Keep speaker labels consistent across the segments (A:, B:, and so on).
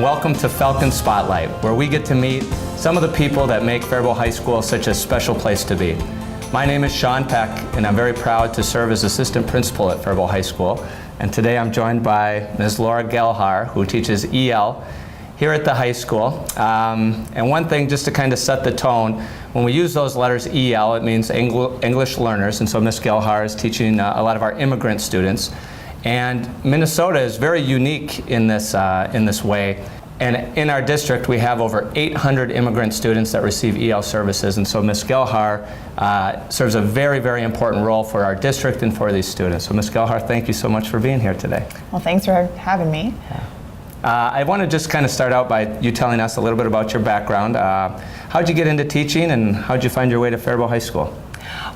A: welcome to Falcon Spotlight, where we get to meet some of the people that make Faribault High School such a special place to be. My name is Shawn Peck, and I'm very proud to serve as assistant principal at Faribault High School. And today I'm joined by Ms. Laura Gehlhar, who teaches EL here at the high school. And one thing, just to kind of set the tone, when we use those letters EL, it means English learners, and so Ms. Gehlhar is teaching a lot of our immigrant students. And Minnesota is very unique in this way. And in our district, we have over 800 immigrant students that receive EL services, and so Ms. Gehlhar serves a very, very important role for our district and for these students. So Ms. Gehlhar, thank you so much for being here today.
B: Well, thanks for having me.
A: I want to just kind of start out by you telling us a little bit about your background. How'd you get into teaching, and how'd you find your way to Faribault High School?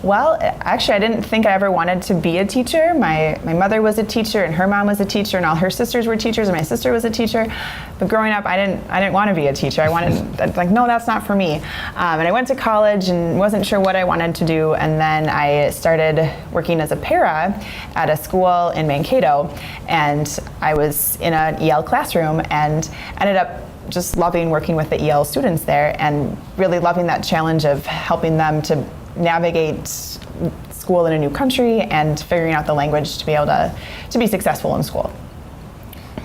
B: Well, actually, I didn't think I ever wanted to be a teacher. My mother was a teacher, and her mom was a teacher, and all her sisters were teachers, and my sister was a teacher. But growing up, I didn't want to be a teacher. I wanted, like, no, that's not for me. And I went to college and wasn't sure what I wanted to do, and then I started working as a para at a school in Mankato, and I was in an EL classroom and ended up just loving working with the EL students there and really loving that challenge of helping them to navigate school in a new country and figuring out the language to be able to be successful in school.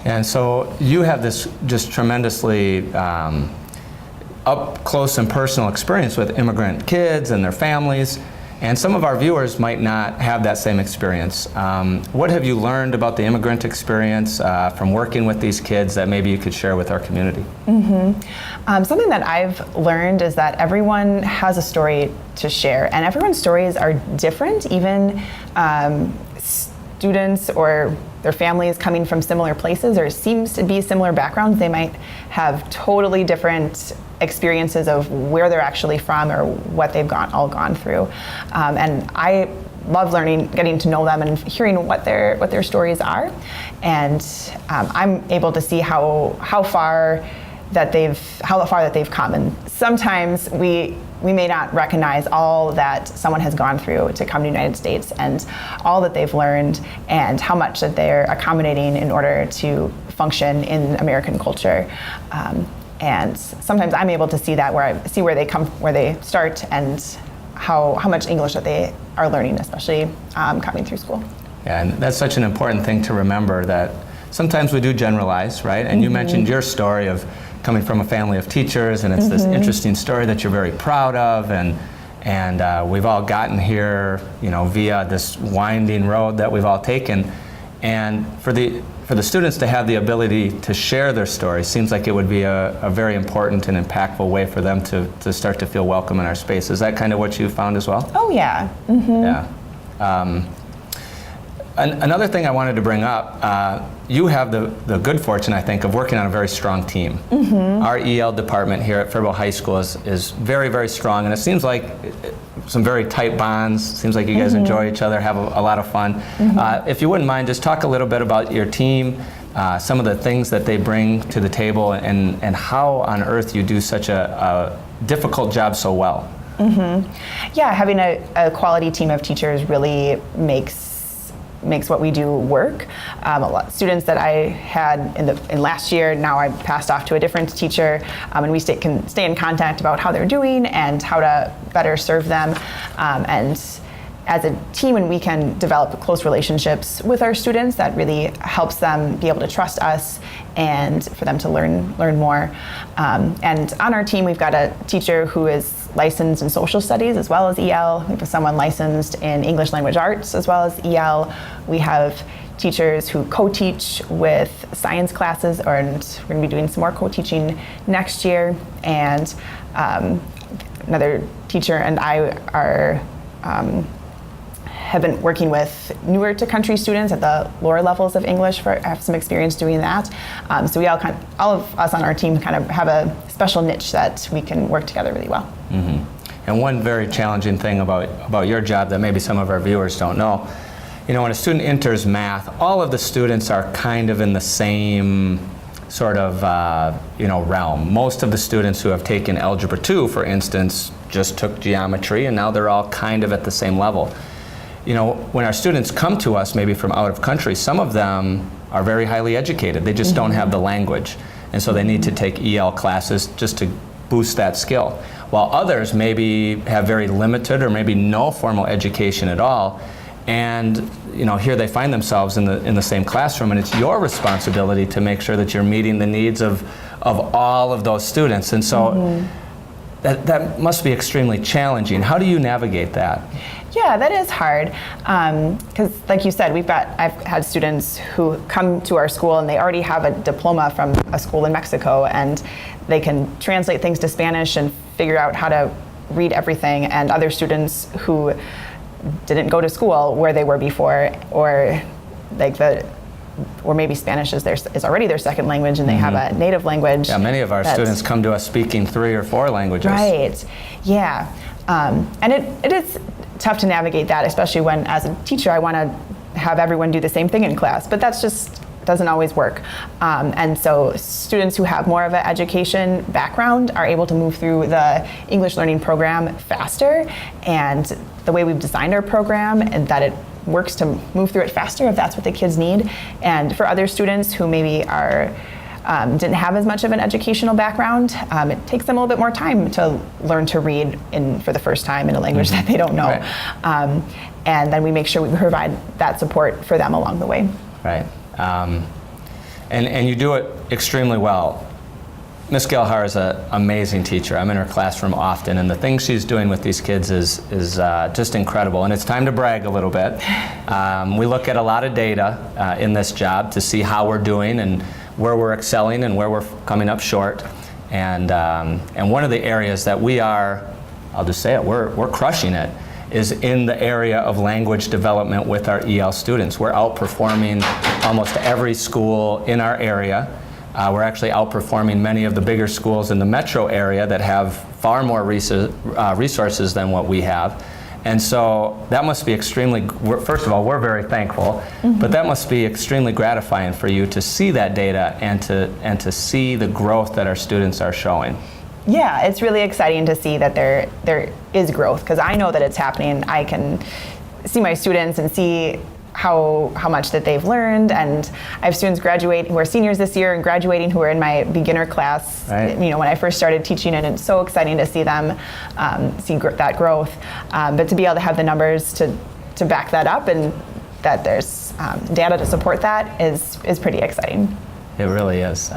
A: And so you have this just tremendously up close and personal experience with immigrant kids and their families, and some of our viewers might not have that same experience. What have you learned about the immigrant experience from working with these kids that maybe you could share with our community?
B: Something that I've learned is that everyone has a story to share, and everyone's stories are different. Even students or their families coming from similar places or seems to be similar backgrounds, they might have totally different experiences of where they're actually from or what they've all gone through. And I love getting to know them and hearing what their stories are. And I'm able to see how far that they've come. And sometimes we may not recognize all that someone has gone through to come to the United States and all that they've learned and how much that they're accommodating in order to function in American culture. And sometimes I'm able to see that, where I see where they start and how much English that they are learning, especially coming through school.
A: Yeah, and that's such an important thing to remember, that sometimes we do generalize, right? And you mentioned your story of coming from a family of teachers, and it's this interesting story that you're very proud of, and we've all gotten here, via this winding road that we've all taken. And for the students to have the ability to share their story seems like it would be a very important and impactful way for them to start to feel welcome in our space. Is that kind of what you found as well?
B: Oh, yeah.
A: Yeah. Another thing I wanted to bring up, you have the good fortune, I think, of working on a very strong team. Our EL department here at Faribault High School is very, very strong, and it seems like some very tight bonds. Seems like you guys enjoy each other, have a lot of fun. If you wouldn't mind, just talk a little bit about your team, some of the things that they bring to the table, and how on earth you do such a difficult job so well.
B: Yeah, having a quality team of teachers really makes what we do work. A lot of students that I had in last year, now I passed off to a different teacher, and we can stay in contact about how they're doing and how to better serve them. And as a team, when we can develop close relationships with our students, that really helps them be able to trust us and for them to learn more. And on our team, we've got a teacher who is licensed in social studies as well as EL. We have someone licensed in English language arts as well as EL. We have teachers who co-teach with science classes, and we're going to be doing some more co-teaching next year. And another teacher and I have been working with newer to country students at the lower levels of English. I have some experience doing that. So we all of us on our team kind of have a special niche that we can work together really well.
A: And one very challenging thing about your job that maybe some of our viewers don't know, when a student enters math, all of the students are kind of in the same sort of realm. Most of the students who have taken Algebra 2, for instance, just took geometry, and now they're all kind of at the same level. When our students come to us, maybe from out of country, some of them are very highly educated. They just don't have the language. and so they need to take EL classes just to boost that skill. While others maybe have very limited or maybe no formal education at all, and here they find themselves in the same classroom, and it's your responsibility to make sure that you're meeting the needs of all of those students. And so that must be extremely challenging. How do you navigate that?
B: Yeah, that is hard, because like you said, I've had students who come to our school and they already have a diploma from a school in Mexico, and they can translate things to Spanish and figure out how to read everything, and other students who didn't go to school where they were before, or maybe Spanish is already their second language and they have a native language.
A: Yeah, many of our students come to us speaking 3 or 4 languages.
B: Right, yeah. And it is tough to navigate that, especially when, as a teacher, I want to have everyone do the same thing in class, but that's just doesn't always work. And so students who have more of an education background are able to move through the English learning program faster, and the way we've designed our program, and that it works to move through it faster if that's what the kids need. And for other students who maybe didn't have as much of an educational background, it takes them a little bit more time to learn to read for the first time in a language that they don't know. Right. And then we make sure we provide that support for them along the way.
A: Right. And you do it extremely well. Ms. Gehlhar is an amazing teacher. I'm in her classroom often, and the things she's doing with these kids is just incredible. And it's time to brag a little bit. We look at a lot of data in this job to see how we're doing and where we're excelling and where we're coming up short. And one of the areas that we are, I'll just say it, we're crushing it, is in the area of language development with our EL students. We're outperforming almost every school in our area. We're actually outperforming many of the bigger schools in the metro area that have far more resources than what we have. And so that must be first of all, we're very thankful, but that must be extremely gratifying for you to see that data and to see the growth that our students are showing.
B: Yeah, it's really exciting to see that there is growth, because I know that it's happening. I can see my students and see how much that they've learned, and I have students graduate who are seniors this year and graduating who are in my beginner class. Right. When I first started teaching, and it's so exciting to see them see that growth. But to be able to have the numbers to back that up, and that there's data to support that is pretty exciting.
A: It really is.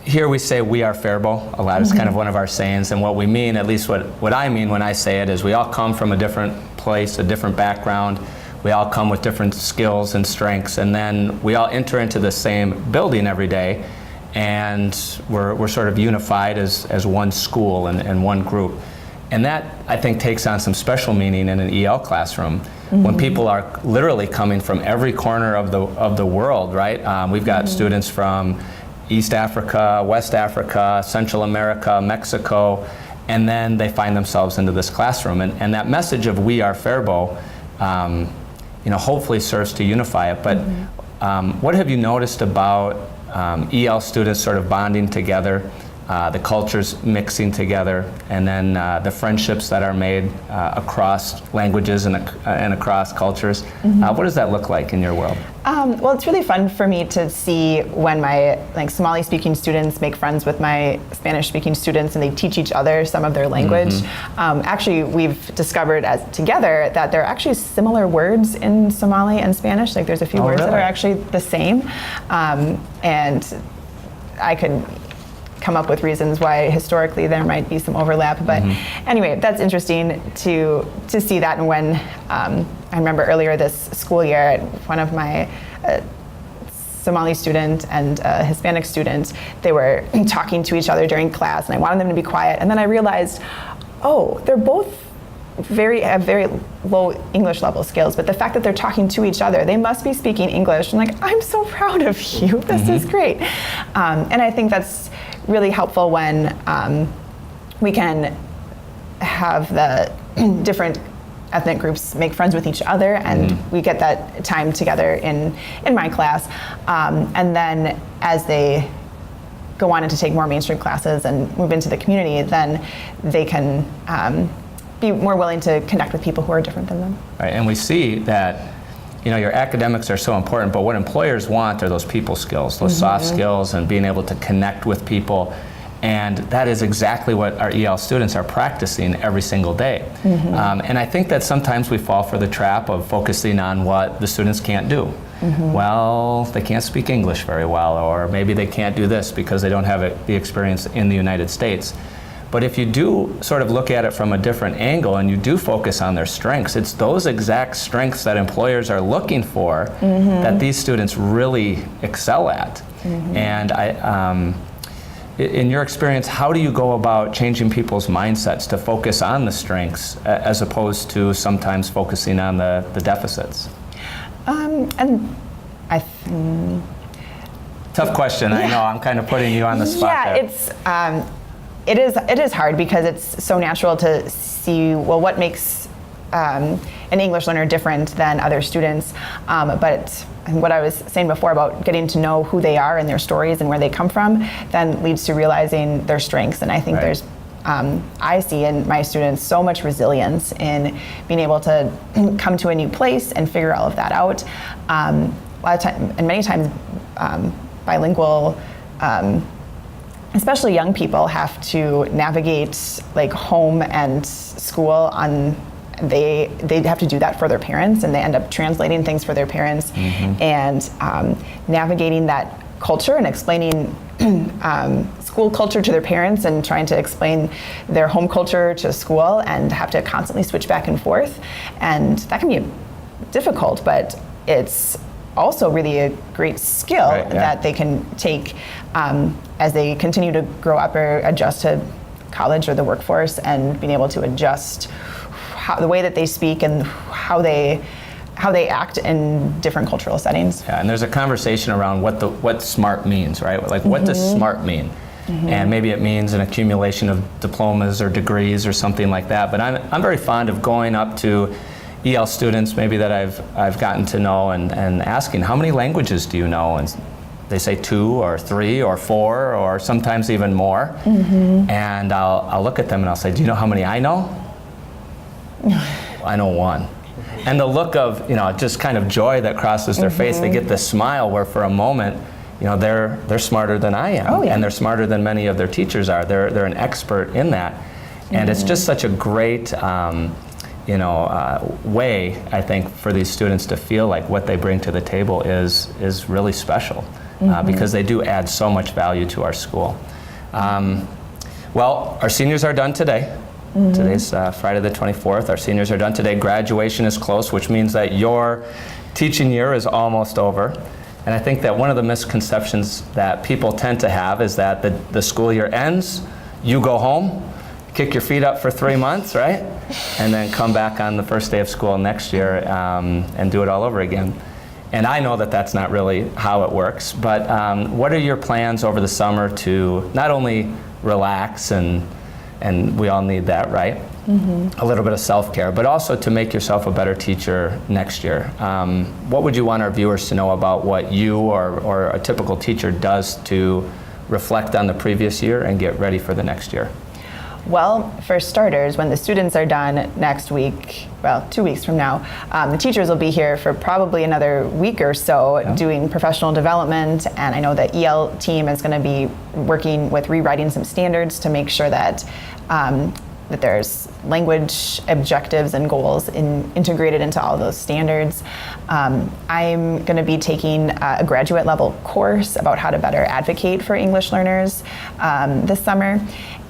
A: Here we say we are Faribault. A lot is kind of one of our sayings, and what we mean, at least what I mean when I say it, is we all come from a different place, a different background. We all come with different skills and strengths, and then we all enter into the same building every day, and we're sort of unified as one school and one group. And that, I think, takes on some special meaning in an EL classroom when people are literally coming from every corner of the world, right? We've got students from East Africa, West Africa, Central America, Mexico, and then they find themselves into this classroom. And that message of we are Faribault, hopefully serves to unify it. But what have you noticed about EL students sort of bonding together, the cultures mixing together, and then the friendships that are made across languages and across cultures? What does that look like in your world?
B: Well, it's really fun for me to see when my Somali-speaking students make friends with my Spanish-speaking students, and they teach each other some of their language. Actually, we've discovered together that there are actually similar words in Somali and Spanish. There's a few words that are actually the same, and I could come up with reasons why historically there might be some overlap, but anyway, that's interesting to see that. And when I remember earlier this school year, one of my Somali student and a Hispanic student, they were talking to each other during class, and I wanted them to be quiet, and then I realized, they're both have very low English level skills, but the fact that they're talking to each other, they must be speaking English. I'm I'm so proud of you. This is great. And I think that's really helpful when we can have the different ethnic groups make friends with each other, and we get that time together in my class. And then as they go on to take more mainstream classes and move into the community, then they can be more willing to connect with people who are different than them.
A: Right, and we see that your academics are so important, but what employers want are those people skills, those soft skills, and being able to connect with people. And that is exactly what our EL students are practicing every single day. And I think that sometimes we fall for the trap of focusing on what the students can't do. Well, they can't speak English very well, or maybe they can't do this because they don't have the experience in the United States. But if you do sort of look at it from a different angle and you do focus on their strengths, it's those exact strengths that employers are looking for that these students really excel at. And in your experience, how do you go about changing people's mindsets to focus on the strengths as opposed to sometimes focusing on the deficits? Tough question. I know I'm kind of putting you on the spot there.
B: It is hard because it's so natural to see, well, what makes an English learner different than other students. But what I was saying before about getting to know who they are and their stories and where they come from then leads to realizing their strengths. And I think there's, I see in my students so much resilience in being able to come to a new place and figure all of that out. A lot of time, and many times bilingual, especially young people, have to navigate like home and school on. They have to do that for their parents, and they end up translating things for their parents, and navigating that culture and explaining school culture to their parents, and trying to explain their home culture to school, and have to constantly switch back and forth, and that can be difficult, but it's also really a great skill that they can take as they continue to grow up or adjust to college or the workforce, and being able to adjust the way that they speak and how they act in different cultural settings.
A: Yeah, and there's a conversation around what smart means, right? Like, what does smart mean? And maybe it means an accumulation of diplomas or degrees or something like that. But I'm very fond of going up to EL students maybe that I've gotten to know and asking, how many languages do you know? And they say 2 or 3 or 4 or sometimes even more. And I'll look at them and I'll say, do you know how many I know? I know 1. And the look of, just kind of joy that crosses their face, they get this smile where for a moment, they're smarter than I am, and they're smarter than many of their teachers are. They're an expert in that. And it's just such a great way, I think, for these students to feel like what they bring to the table is really special, because they do add so much value to our school. Well, our seniors are done today. Today's Friday the 24th. Our seniors are done today. Graduation is close, which means that your teaching year is almost over. And I think that one of the misconceptions that people tend to have is that the school year ends, you go home, kick your feet up for 3 months, right? And then come back on the first day of school next year and do it all over again. And I know that that's not really how it works, but what are your plans over the summer to not only relax, and we all need that, right? A little bit of self-care, but also to make yourself a better teacher next year. What would you want our viewers to know about what you or a typical teacher does to reflect on the previous year and get ready for the next year?
B: Well, for starters, when the students are done next week, well, 2 weeks from now, the teachers will be here for probably another week or so doing professional development, and I know the EL team is going to be working with rewriting some standards to make sure that that there's language objectives and goals integrated into all those standards. I'm going to be taking a graduate level course about how to better advocate for English learners this summer.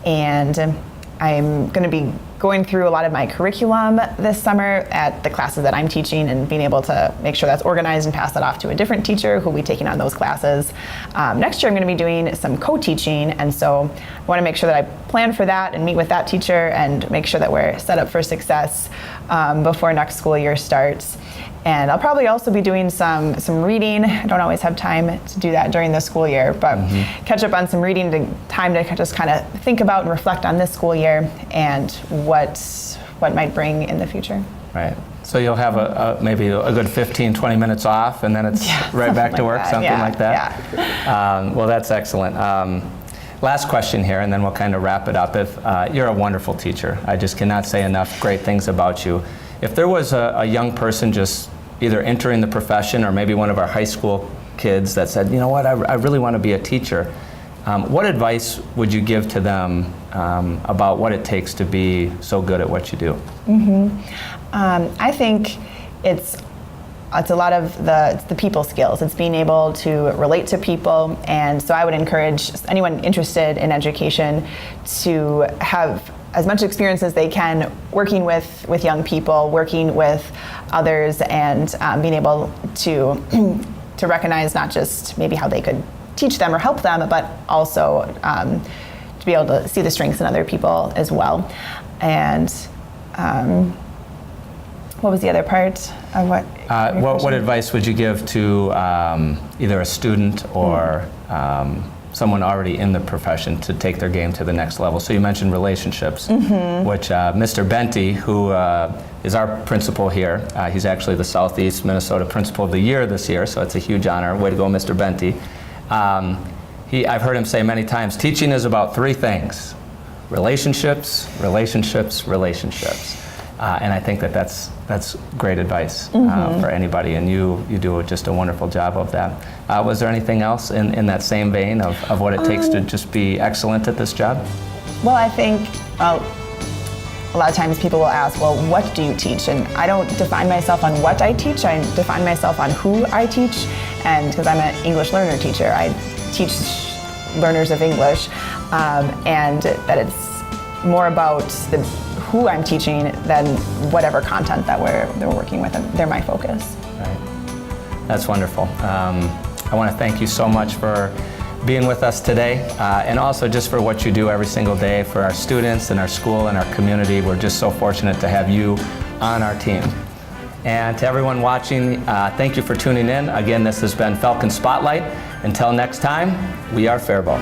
B: And I'm going to be going through a lot of my curriculum this summer at the classes that I'm teaching, and being able to make sure that's organized and pass that off to a different teacher who will be taking on those classes. Next year I'm going to be doing some co-teaching, and so I want to make sure that I plan for that and meet with that teacher and make sure that we're set up for success before next school year starts. And I'll probably also be doing some reading. I don't always have time to do that during the school year, but catch up on some reading, time to just kind of think about and reflect on this school year and what might bring in the future.
A: Right. So you'll have maybe a good 15, 20 minutes off, and then it's right back to work, like that. Yeah. Well, that's excellent. Last question here, and then we'll kind of wrap it up. If you're a wonderful teacher, I just cannot say enough great things about you. If there was a young person just either entering the profession or maybe one of our high school kids that said, you know what, I really want to be a teacher. What advice would you give to them about what it takes to be so good at what you do?
B: I think it's a lot of the people skills. It's being able to relate to people, and so I would encourage anyone interested in education to have as much experience as they can working with young people, working with others, and being able to to recognize not just maybe how they could teach them or help them, but also to be able to see the strengths in other people as well. And what was the other part of what?
A: What advice would you give to either a student or someone already in the profession to take their game to the next level? So you mentioned relationships, which Mr. Benty, who is our principal here, he's actually the Southeast Minnesota Principal of the Year this year, so it's a huge honor. Way to go, Mr. Benty. I've heard him say many times, teaching is about three things: relationships, relationships, relationships. And I think that's great advice for anybody, and you do just a wonderful job of that. Was there anything else in that same vein of what it takes to just be excellent at this job?
B: Well, I think a lot of times people will ask, well, what do you teach? And I don't define myself on what I teach, I define myself on who I teach, and because I'm an English learner teacher, I teach learners of English, and that it's more about who I'm teaching than whatever content that we're working with. They're my focus.
A: Right. That's wonderful. I want to thank you so much for being with us today, and also just for what you do every single day for our students and our school and our community. We're just so fortunate to have you on our team. And to everyone watching, thank you for tuning in. Again, this has been Falcon Spotlight. Until next time, we are Faribault.